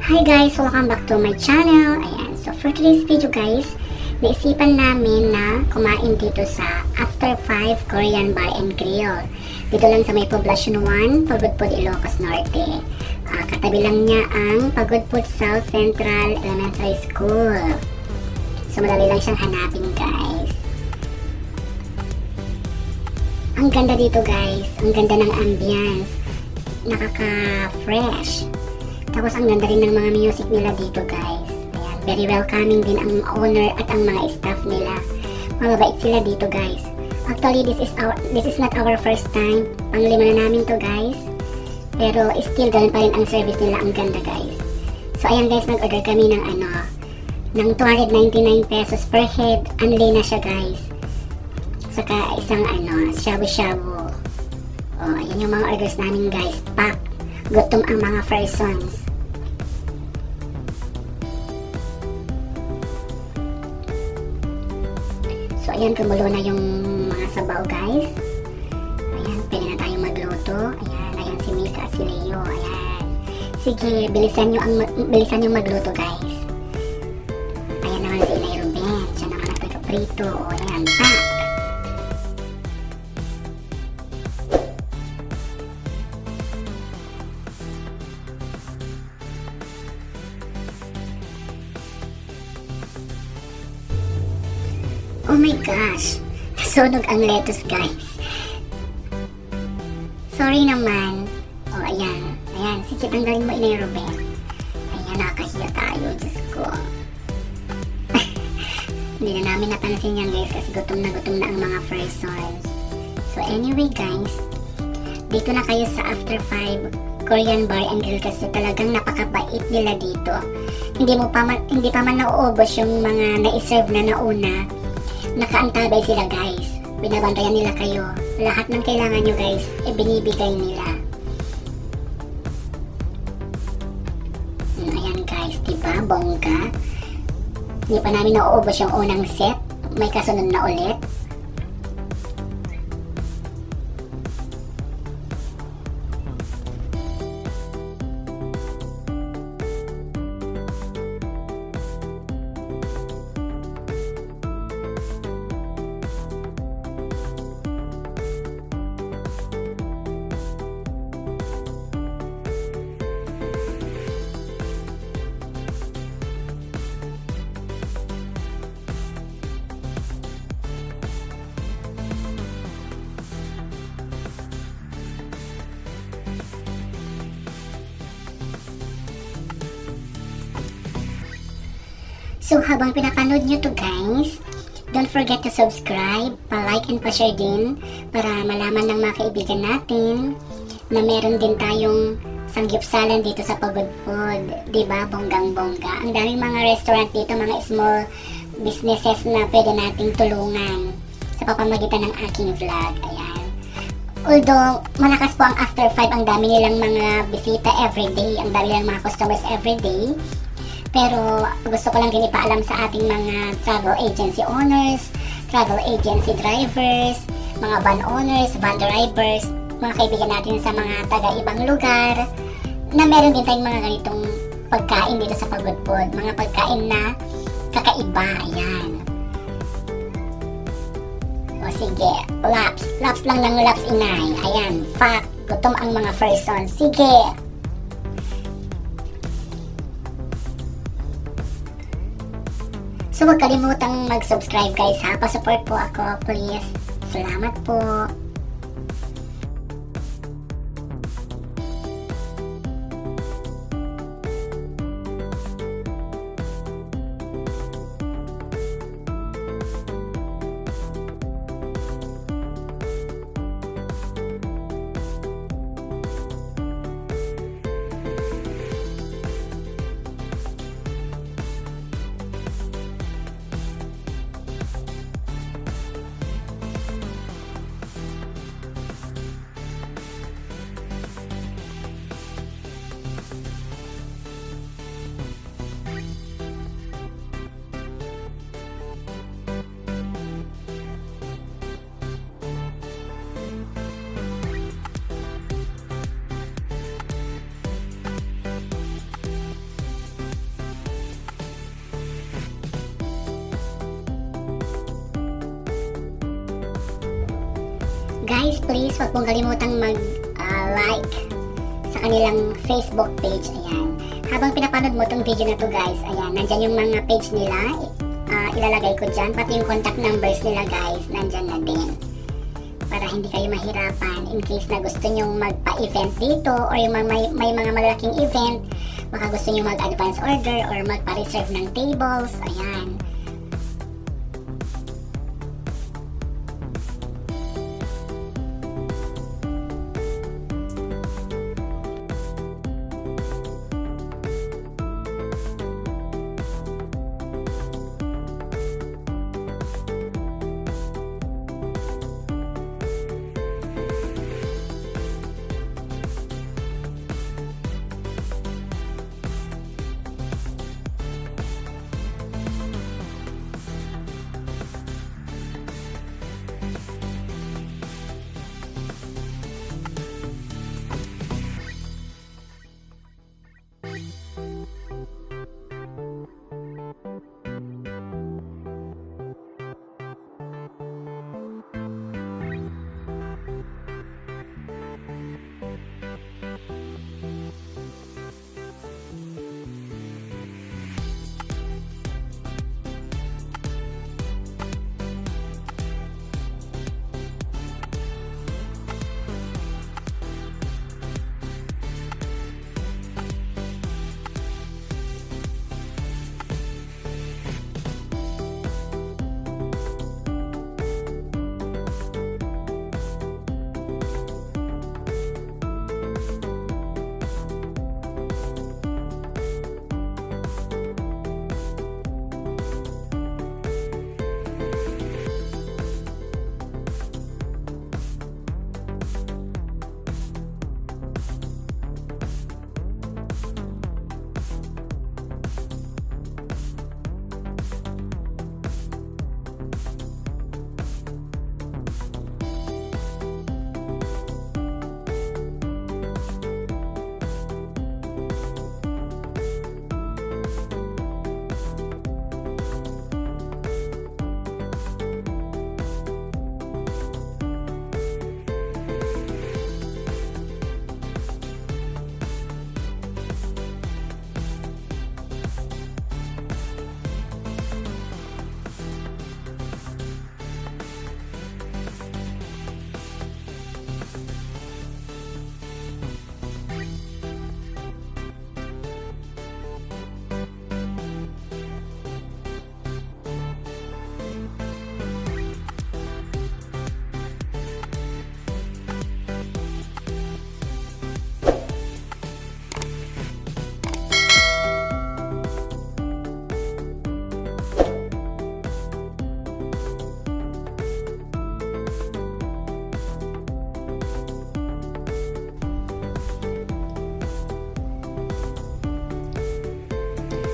Hi guys! Welcome back to my channel. Ayan, so for today's video guys, naisipan namin na kumain dito sa After 5 Korean Bar and Grill. Dito lang sa may Poblacion 1, Pagudpud, Ilocos Norte. Katabi lang niya ang Pagudpud South Central Elementary School. So madali lang siyang hanapin guys. Ang ganda dito guys, ang ganda ng ambience. Nakaka-fresh. Tapos ang ganda rin ng mga music nila dito guys. Ayan, very welcoming din ang owner at ang mga staff nila. Mababait sila dito guys. Actually, this is not our first time. Panglima na namin to guys. Pero still ganun pa rin ang service nila. Ang ganda guys. So ayan guys, nag-order kami ng ng 299 pesos per head. UNLI na siya guys. Saka isang SHABU-SHABU. Oh, ayan yung mga orders namin guys. Pack. Gutom ang mga persons. So ayan, kumulo na yung mga sabaw guys. Ayan, pwede na tayong magluto. Ayan si Mika at si Leo. Ayan. Sige, bilisan nyo magluto guys. Ayan naman si Inay Ruben. Siya naman nagprito. O ayan, pack. Oh my gosh! Nasunog ang lettuce guys. Sorry naman. Oh, ayan. Ayan. Sige, tanggalin mo Inay Ruben. Ayan, nakahiya tayo. Diyos ko. Hindi na namin napansin yan guys kasi gutom na ang mga persons. So anyway guys, dito na kayo sa After 5 Korean Bar and Grill kasi talagang napakabait nila dito. Hindi pa man nauubos yung mga na-serve na nauna. Nakaantabay sila guys. Binabantayan nila kayo. Lahat ng kailangan nyo guys, binibigay nila. Ayan guys, diba? Bongga. Hindi pa namin nauubos yung unang set. May kasunod na ulit. So habang pinapanood nyo to guys, don't forget to subscribe, pa-like and pa-share din para malaman ng mga kaibigan natin na meron din tayong samgyupsalan dito sa Pagudpud. Diba? Bonggang-bongga. Ang daming mga restaurant dito, mga small businesses na pwede nating tulungan sa papamagitan ng aking vlog. Ayan. Although malakas po ang After 5, ang dami nilang mga bisita everyday, ang dami nilang mga customers everyday. Pero gusto ko lang din ipaalam sa ating mga travel agency owners, travel agency drivers, mga van owners, van drivers, mga kaibigan natin sa mga taga-ibang lugar, na meron din tayong mga ganitong pagkain dito sa Pagudpud. Mga pagkain na kakaiba. Ayan. O sige, laps lang ng laps Inay. Ayan, fuck, gutom ang mga person. Sige. So huwag kalimutang mag-subscribe guys ha. Pa-support po ako please. Salamat po. guys, please wag pong kalimutang mag-like sa kanilang Facebook page. Ayan. Habang pinapanood mo tong video na to guys, ayan, nandyan yung mga page nila. Ilalagay ko dyan. Pati yung contact numbers nila guys, nandyan na din. Para hindi kayo mahirapan in case na gusto nyong magpa-event dito or yung may mga malalaking event, baka gusto nyo mag-advance order or magpa-reserve ng tables. Ayan.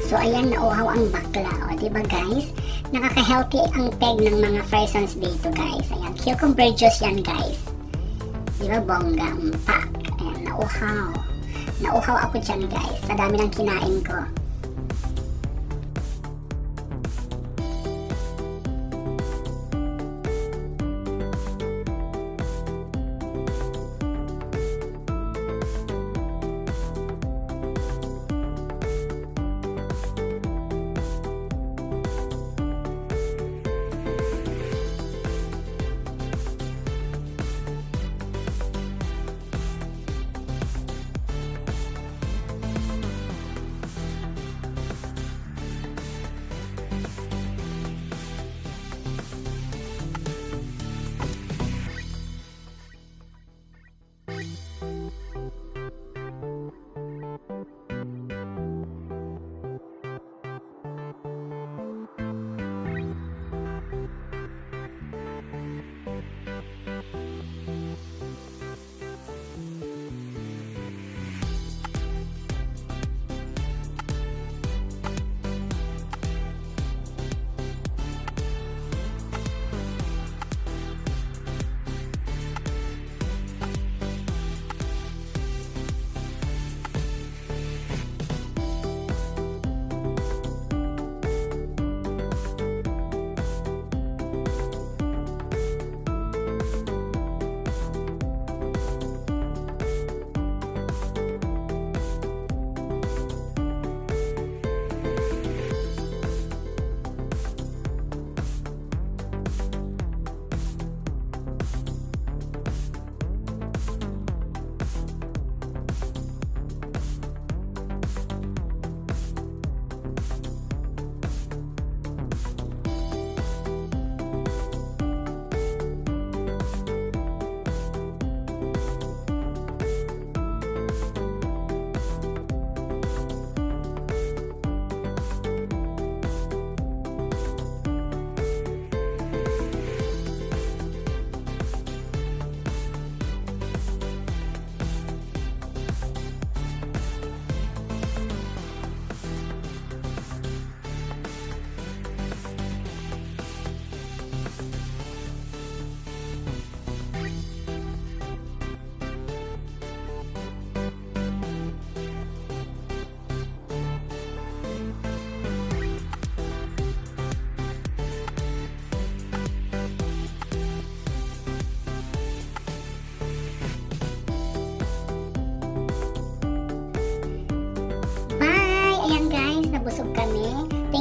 So, ayan, nauhaw ang bakla. O, diba guys? Nakaka-healthy ang peg ng mga persons dito, guys. Ayan, cucumber juice yan, guys. Diba, bongga? Pak. Ayan, nauhaw. Nauhaw ako dyan, guys. Sa dami ng kinain ko.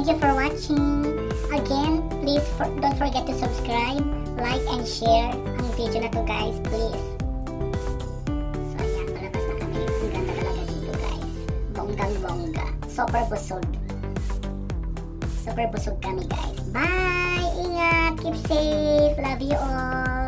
Thank you for watching. Again, please don't forget to subscribe, like, and share ang video na to guys, please. So ayan, palabas na kami. Ang ganda talaga dito guys. Bonggang-bongga. Super busog. Super busog kami guys. Bye! Ingat! Keep safe! Love you all!